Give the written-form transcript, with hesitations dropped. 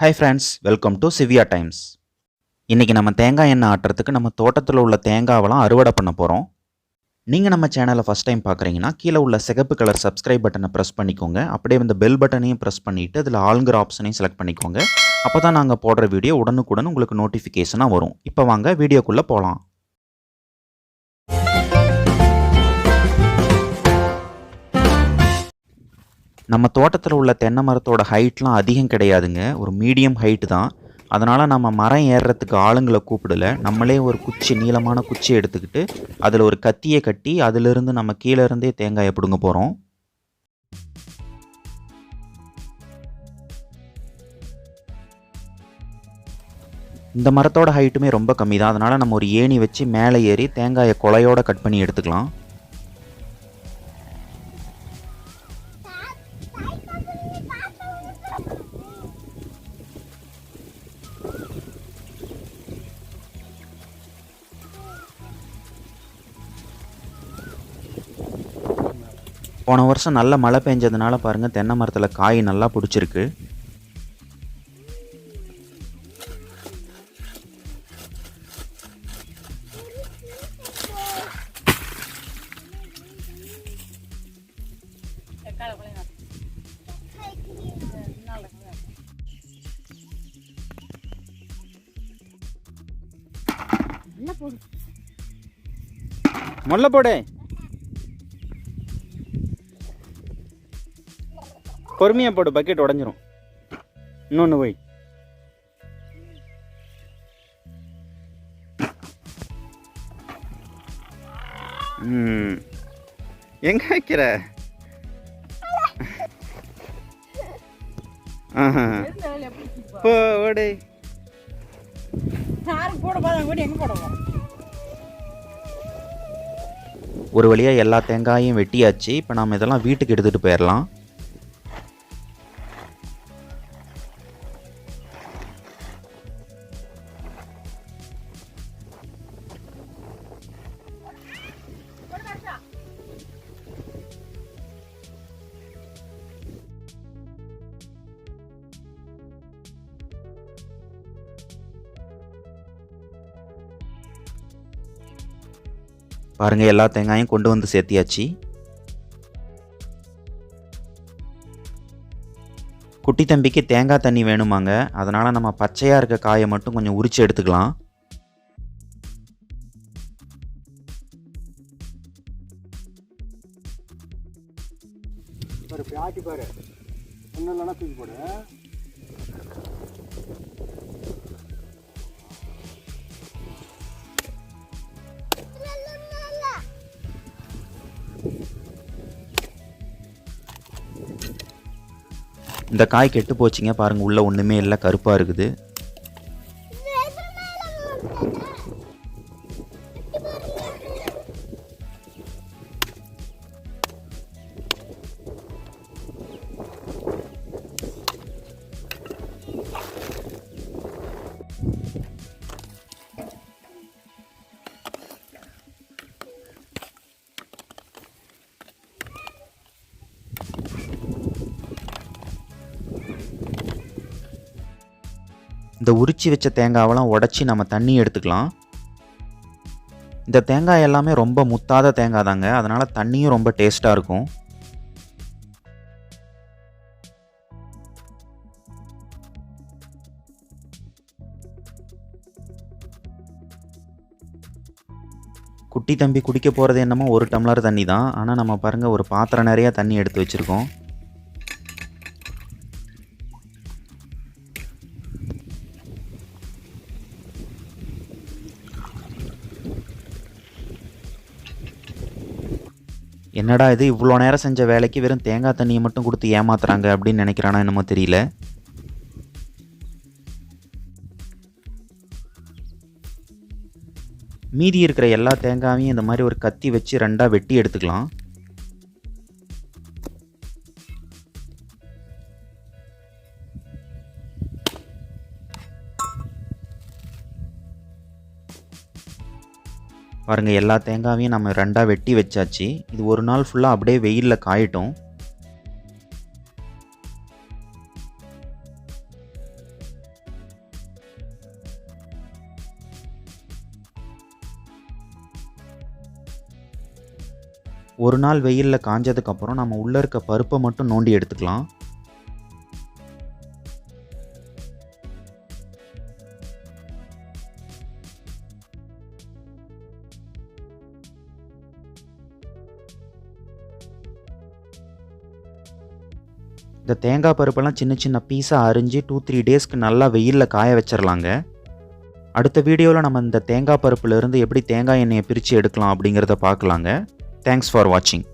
Hi friends, welcome to Shivya Times. இன்னைக்கு நம்ம தேங்காய் எண்ணெய் ஆட்டுறதுக்கு நம்ம தோட்டத்தில் உள்ள தேங்காவெல்லாம் அறுவடை பண்ண போகிறோம். நீங்கள் நம்ம சேனலை ஃபஸ்ட் டைம் பார்க்குறீங்கன்னா கீழே உள்ள சிகப்பு கலர் சப்ஸ்கிரைப் பட்டனை ப்ரெஸ் பண்ணிக்கோங்க. அப்படியே இந்த பெல் பட்டனையும் ப்ரெஸ் பண்ணிவிட்டு அதில் ஆளுங்கிற ஆப்ஷனையும் செலக்ட் பண்ணிக்கோங்க. அப்போ தான் நாங்கள் போடுற வீடியோ உடனுக்குடன் உங்களுக்கு நோட்டிஃபிகேஷனாக வரும். இப்போ வாங்க வீடியோக்குள்ளே போகலாம். நம்ம தோட்டத்தில் உள்ள தென்னை மரத்தோட ஹைட்லாம் அதிகம் கிடையாதுங்க, ஒரு மீடியம் ஹைட்டு தான். அதனால் நம்ம மரம் ஏறுறதுக்கு ஆளுங்களை கூப்பிடல, நம்மளே ஒரு குச்சி நீளமான குச்சி எடுத்துக்கிட்டு அதில் ஒரு கத்தியை கட்டி அதிலிருந்து நம்ம கீழே இருந்தே தேங்காயை பிடுங்க போகிறோம். இந்த மரத்தோட ஹைட்டுமே ரொம்ப கம்மி தான், அதனால் நம்ம ஒரு ஏணி வச்சு மேலே ஏறி தேங்காயை கொலையோடு கட் பண்ணி எடுத்துக்கலாம். போன வருஷம் நல்ல மழை பெஞ்சதுனால பாருங்கள் தென்னை மரத்தில் காய் நல்லா பிடிச்சிருக்கு. முல்லை போடு, பொறுமையாக போடு, பக்கெட் உடஞ்சிரும். இன்னொன்று போய் எங்க வைக்கிற? போடு. ஒரு வழியாக எல்லா தேங்காயும் வெட்டியாச்சு. இப்போ நாம் இதெல்லாம் வீட்டுக்கு எடுத்துகிட்டு போயிடலாம். பாருங்க, எல்லா தேங்காயும் கொண்டு வந்து சேர்த்தியாச்சு. குட்டி தம்பிக்கு தேங்காய் தண்ணி வேணுமாங்க, அதனால் நம்ம பச்சையாக இருக்க காயை மட்டும் கொஞ்சம் உரித்து எடுத்துக்கலாம். இந்த காய் கெட்டு போச்சுங்க, பாருங்கள் உள்ளே ஒன்றுமே இல்லை, கருப்பாக இருக்குது. இந்த உரிச்சி வச்ச தேங்காவெல்லாம் உடச்சி நம்ம தண்ணி எடுத்துக்கலாம். இந்த தேங்காய் எல்லாமே ரொம்ப முத்தாத தேங்காய் தாங்க, அதனால் தண்ணியும் ரொம்ப டேஸ்ட்டாக இருக்கும். குட்டி தம்பி குடிக்க போகிறது என்னமோ 1 டம்ளர் தண்ணி தான், ஆனால் நம்ம பாருங்கள் ஒரு பாத்திரம் நிறையா தண்ணி எடுத்து வச்சுருக்கோம். என்னடா இது, இவ்வளோ நேரம் செஞ்ச வேலைக்கு வெறும் தேங்காய் தண்ணியை மட்டும் கொடுத்து ஏமாத்துறாங்க அப்படின்னு நினைக்கிறானா என்னமோ தெரியல. மீதி இருக்கிற எல்லா தேங்காயும் இந்த மாதிரி ஒரு கத்தி வச்சு 2ஆக வெட்டி எடுத்துக்கலாம். பாருங்கள், எல்லா தேங்காயும் நம்ம 2ஆக வெட்டி வச்சாச்சு. இது ஒரு நாள் ஃபுல்லாக அப்படியே வெயிலில் காயட்டும். ஒரு நாள் வெயிலில் காஞ்சதுக்கப்புறம் நம்ம உள்ளே இருக்க பருப்பை மட்டும் நோண்டி எடுத்துக்கலாம். இந்த தேங்காய் பருப்பெல்லாம் சின்ன சின்ன பீஸாக அரிஞ்சு 2-3 டேஸ்க்கு நல்லா வெயிலில் காய வச்சிடலாங்க. அடுத்த வீடியோவில் நம்ம இந்த தேங்காய் பருப்புலேருந்து எப்படி தேங்காய் எண்ணெயை பிரித்து எடுக்கலாம் அப்படிங்கிறத பார்க்கலாங்க. தேங்க்ஸ் ஃபார் வாட்சிங்.